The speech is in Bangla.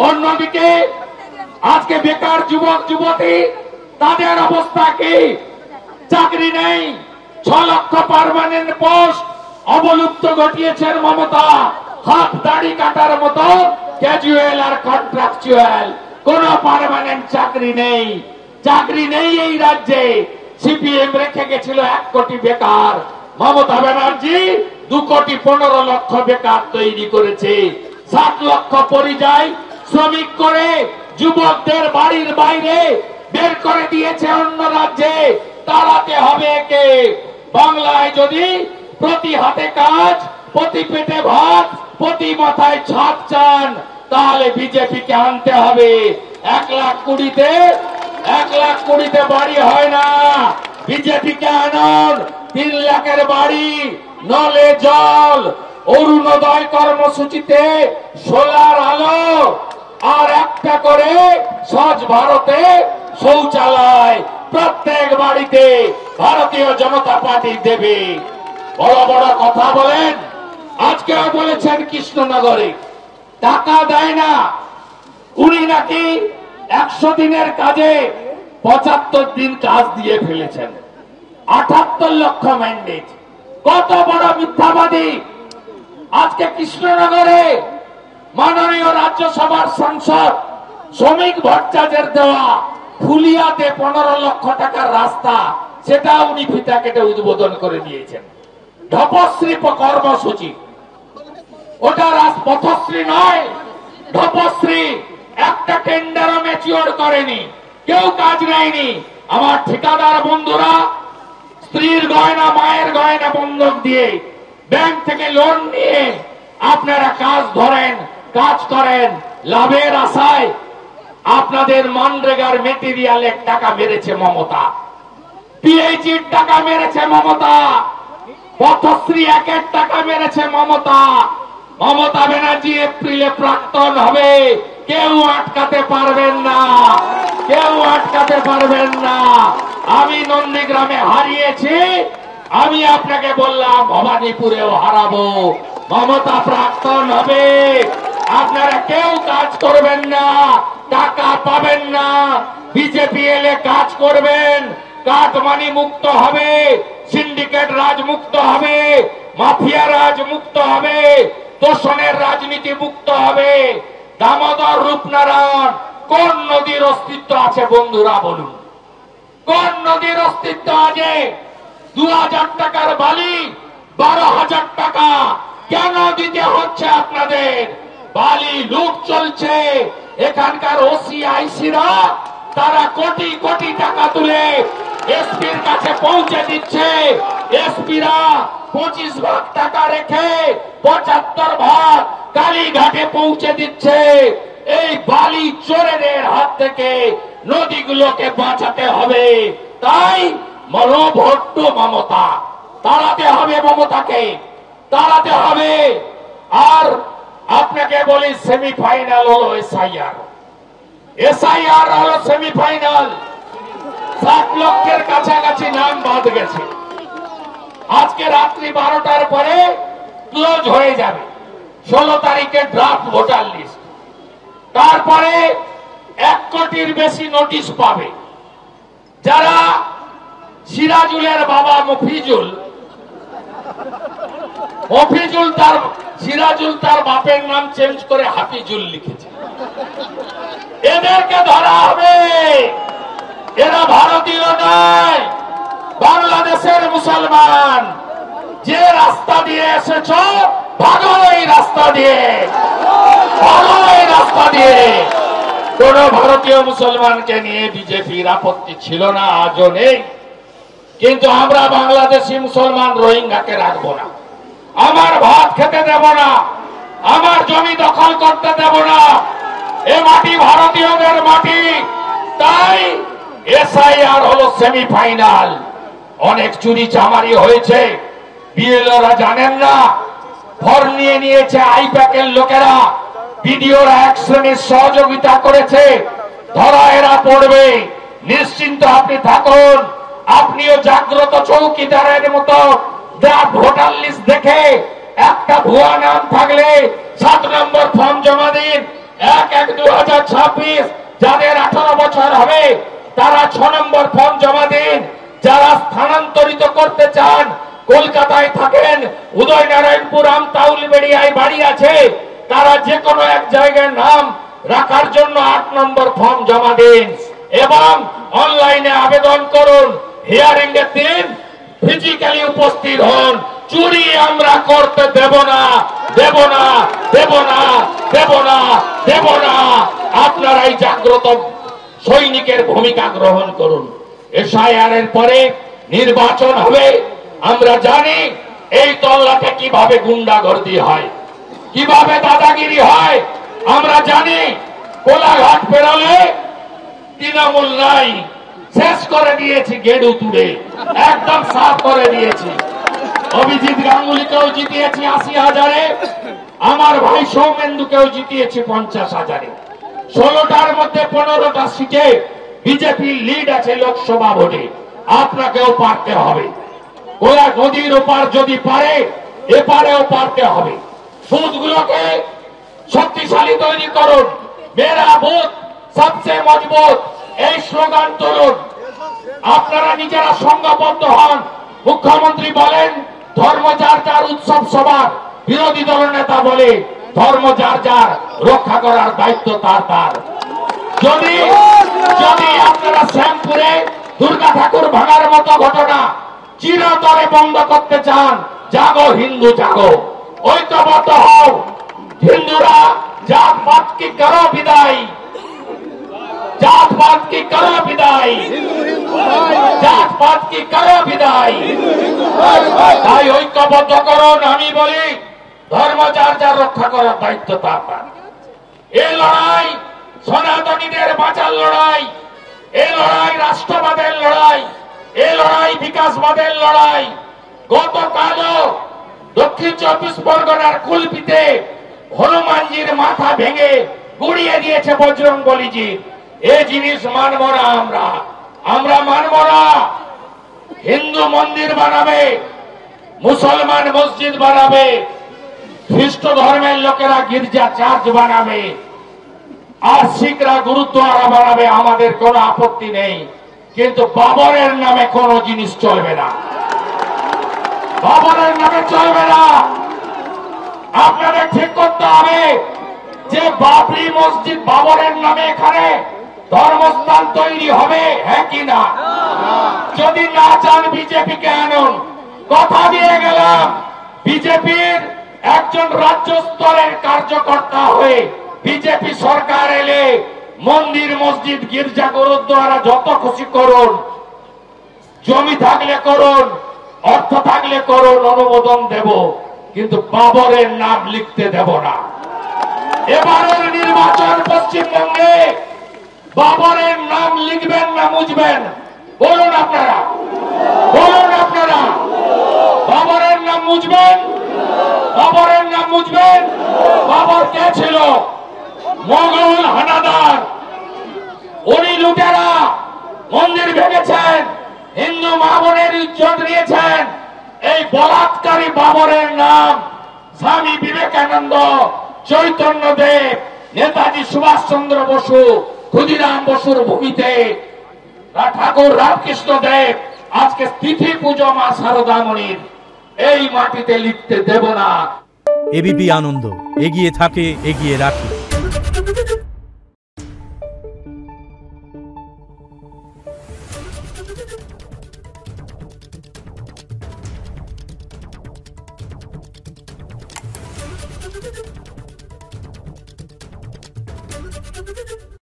অন্যদিকে আজকে বেকার যুবক যুবতী তাদের অবস্থা কি? চাকরি নেই, 6 লক্ষ পার্মানেন্ট পোস্ট অবলুপ্ত ঘটিয়েছেন মমতা। হাত দাড়ি কাটার মতো ক্যাজুয়াল আর কন্ট্রাকচুয়াল কোন পার্মানেন্ট চাকরি নেই। চাকরি নেই এই রাজ্যে। সিপিএম রেখে গেছিল 1 কোটি বেকার, মমতা ব্যানার্জি 2 কোটি 15 লক্ষ বেকার তৈরি করেছে। 7 লক্ষ পরিযায়ী শ্রমিক করে যুবকদের বাড়ির বাইরে বের করে দিয়েছে অন্য রাজ্যে। তাড়াতে হবে কে? বাংলায় যদি প্রতি হাতে কাজ, প্রতি পেটে ভাত, প্রতি মাথায় ছাদ চান, তাহলে বিজেপিকে আনতে হবে। 1,20,000 বাড়ি হয় না, বিজেপিকে আনুন। 3 লাখের বাড়ি, নলে জল, অরুণোদয় কর্মসূচিতে সোলার আলো, আর একটা করে স্বচ্ছ ভারতে শৌচালয় প্রত্যেক বাড়িতে ভারতীয় জনতা পার্টি দেবে। বড় বড় কথা বলেন। আজকেও বলেছেন কৃষ্ণনগরে টাকা দেয় না। উনি নাকি 100 দিনের কাজে 75 দিন কাজ দিয়ে ফেলেছেন। 78 লক্ষ ম্যান্ডেট। কত বড় মিথ্যাবাদী! আজকে কৃষ্ণনগরে মাননীয় রাজ্যসভার সাংসদ শ্রমিক ভট্টাচার্যের দেওয়া ফুলিয়াতে 15 লক্ষ টাকার রাস্তা, সেটা উনি ফিতা কেটে উদ্বোধন করে দিয়েছেন। ঢপশ্রী কর্মসূচি, ওটা পথশ্রী নয়, ঢপশ্রী। একটা টেন্ডারও ম্যাচিওর করেনি, কেউ কাজ নেয়নি। আমার ঠিকাদার বন্ধুরা স্ত্রীর গয়না, মায়ের গয়না বন্ধক দিয়ে ব্যাংক থেকে লোন নিয়ে আপনারা কাজ ধরেন, কাজ করেন লাভের আশায়। আপনাদের মনরেগার মেটেরিয়ালের টাকা মেরেছে মমতা, পিএইচির টাকা মেরেছে মমতা, পথশ্রী 1-এর টাকা মেরেছে মমতা। মমতা ব্যানার্জি এপ্রিলে প্রাক্তন হবে, কেউ আটকাতে পারবেন না, কেউ আটকাতে পারবেন না। আমি নন্দীগ্রামে হারিয়েছি, আমি আপনাকে বললাম ভবানীপুরেও হারাবো। মমতা প্রাক্তন হবে, আপনারা কেউ কাজ করবেন না, টাকা পাবেন না। বিজেপি এলে কাজ করবেন, কাটমানি মুক্ত হবে, সিন্ডিকেট রাজ মুক্ত হবে, মাফিয়া রাজ মুক্ত হবে, তোষণের রাজনীতি মুক্ত হবে। দামোদর রূপনারায়ণ কোন নদীর অস্তিত্ব আছে বন্ধুরা বলুন? কোন নদীর অস্তিত্ব আছে? 2000 টাকার বালি 12,000 টাকা কেন দিতে হচ্ছে আপনাদের? বালি লুট চলছে। এখানকার ওসি আইসিরা তারা কোটি কোটি টাকা তুলে এসপির কাছে পৌঁছে দিচ্ছে। এসপিরা 25 ভাগ টাকা রেখে 75 ভাগ কালীঘাটে পৌঁছে দিচ্ছে। এই বালি চোরেদের হাত থেকে নদীগুলোকে বাঁচাতে হবে। তাই মনোভট্ট মমতা তাড়াতে হবে, মমতাকে তাড়াতে হবে। আর আপনাকে বলি, সেমিফাইনাল হলো এসআইআর। এসআইআর হলো সেমিফাইনাল। 7 লক্ষের কাছাকাছি নাম বাদ গেছে। আজকে রাত্রি 12টার পরে ক্লোজ হয়ে যাবে। 16 তারিখে ড্রাফট ভোটার লিস্ট। তারপরে 1 কোটির বেশি নোটিশ পাবে। যারা সিরাজুলের বাবা মফিজুল সিরাজুল তার বাপের নাম চেঞ্জ করে হাফিজুল লিখেছে, এদেরকে ধরা হবে। এরা ভারতীয় নয়, বাংলাদেশের মুসলমান। যে রাস্তা দিয়ে এসেছ, ভাগো এই রাস্তা দিয়ে, ভাগো এই রাস্তা দিয়ে। কোন ভারতীয় মুসলমানকে নিয়ে বিজেপির আপত্তি ছিল না, আজও নেই। কিন্তু আমরা বাংলাদেশি মুসলমান রোহিঙ্গাকে রাখবো না, আমার ভাত খেতে দেব না, আমার জমি দখল করতে দেব না। এ মাটি ভারতীয়দের মাটি। তাই এসআইআর হলো সেমিফাইনাল। অনেক চুরি চামারি হয়েছে, বিএলওরা জানেন না। ফর্ম নিয়ে নিয়েছে আইপ্যাকের লোকেরা, বিডিওরা 1 শ্রেণীর সহযোগিতা করেছে। ধরা এরা পড়বে, নিশ্চিন্ত আপনি থাকুন। আপনিও জাগ্রত চৌকিদারের মতো ড্রাফট ভোটার লিস্ট দেখে একটা ভুয়া নাম থাকলে 7 নম্বর ফর্ম জমা দিন, 1/1/2026 যাদের 18 বছর হবে তারা 6 নম্বর ফর্ম জমা দিন। যারা স্থানান্তরিত করতে চান, কলকাতায় থাকেন, উদয়নারায়ণপুর আমতাউলবেড়িয়ায় বাড়ি আছে, তারা যে কোনো এক জায়গায় নাম রাখার জন্য 8 নম্বর ফর্ম জমা দিন এবং অনলাইনে আবেদন করুন। হিয়ারিং এর দিন ফিজিক্যালি উপস্থিত হন। চুরি আমরা করতে দেব না, দেব না, দেব না, দেব না, দেব না। আপনারাই জাগ্রত সৈনিকের ভূমিকা গ্রহণ করুন। এসআইআর এর পরে নির্বাচন হবে। আমরা জানি এই তল্লাটে কিভাবে গুন্ডাগর্দি হয়, কিভাবে দাদাগিরি হয়। আমরা জানি কোলাঘাট পেরোলে তৃণমূল নাই, শেষ করে দিয়েছি গেড়ু তুড়ে, একদম সাফ করে দিয়েছি। অভিজিৎ গাঙ্গুলিকেও জিতিয়েছি 80,000-এ, আমার ভাই সৌমেন্দুকেও জিতিয়েছি 50,000-এ। 16টার মধ্যে 15টা সিটে বিজেপি লিড আছে লোকসভা ভোটে। আপনাকেও পারতে হবে। কোলা নদীর ওপার যদি পারে, এপারেও পারতে হবে। সুদগুলোকে শক্তিশালী তৈরি করুন। মেরা বুথ সবচেয়ে মজবুত, এই স্লোগান তুলুন। আপনারা নিজেরা সংঘবদ্ধ হন। মুখ্যমন্ত্রী বলেন ধর্ম যার যার, উৎসব সবার। বিরোধী দল নেতা বলে ধর্ম যার যার, রক্ষা করার দায়িত্ব তার তার। যদি যদি আপনারা শ্যামপুরে দুর্গা ঠাকুর ভাঙার মতো ঘটনা চিরতরে বন্ধ করতে চান, জাগো হিন্দু জাগো, ঐক্যবদ্ধ হও। হিন্দুরা জাত পাত কি করো বিদায়, জাত পাত কি করো বিদায়, জাত পাত কি করো বিদায়। তাই ঐক্যবদ্ধ করুন। আমি বলি ধর্ম যার যার, রক্ষা করার দায়িত্ব তার তার। এই লড়াই সনাতনীদের বাঁচার লড়াই, এই লড়াই রাষ্ট্রবাদের লড়াই, এই লড়াই বিকাশবাদের লড়াই। গতকালও দক্ষিণ 24 পরগনার কুলপিতে হনুমানজির মাথা ভেঙে গুড়িয়ে দিয়েছে বজরংবলীজি। এই জিনিস মানব না আমরা, আমরা মানব না। হিন্দু মন্দির বানাবে, মুসলমান মসজিদ বানাবে, খ্রিস্ট ধর্মের লোকেরা গির্জা চার্চ বানাবে, আর শিখরা গুরুদ্বারা বানাবে, আমাদের কোনো আপত্তি নেই। কিন্তু বাবরের নামে কোনো জিনিস চলবে না, বাবরের নামে চলবে না। আপনাদের ঠিক করতে হবে যে বাবরি মসজিদ বাবরের নামে এখানে ধর্মস্থান তৈরি হবে, হ্যাঁ কি না? যদি না চান বিজেপিকে আনুন। কথা দিয়ে গেলাম, বিজেপির একজন রাজ্য স্তরের কার্যকর্তা হয়ে বিজেপি সরকার এলে মন্দির মসজিদ গির্জা গুরুদ্বারা যত খুশি করুন, জমি থাকলে করুন, অর্থ থাকলে করুন, অনুমোদন দেব, কিন্তু বাবরের নাম লিখতে দেব না। এবারের নির্বাচন পশ্চিমবঙ্গে বাবরের নাম লিখবেন না মুছবেন? বলুন আপনারা, বলুন আপনারা, বাবরের নাম মুছবেন? বাবরের নাম মুছবেন? বাবর কে ছিল? মোগল হানাদার। উনি লুটেরা, মন্দির ভেঙেছেন, হিন্দু মা বোনের ইজ্জত নিয়েছেন। এই বলাৎকারী বাবরের নাম স্বামী বিবেকানন্দ, চৈতন্য দেব, নেতাজি সুভাষচন্দ্র বসু, ক্ষুদিরাম বসুর ভূমিতে ঠাকুর রামকৃষ্ণ দেব, আজকে তিথি পুজো মা শারদামণির, এই মাটিতে লিখতে দেব না। এবিপি আনন্দ এগিয়ে থাকে, এগিয়ে রাখে। Thank you.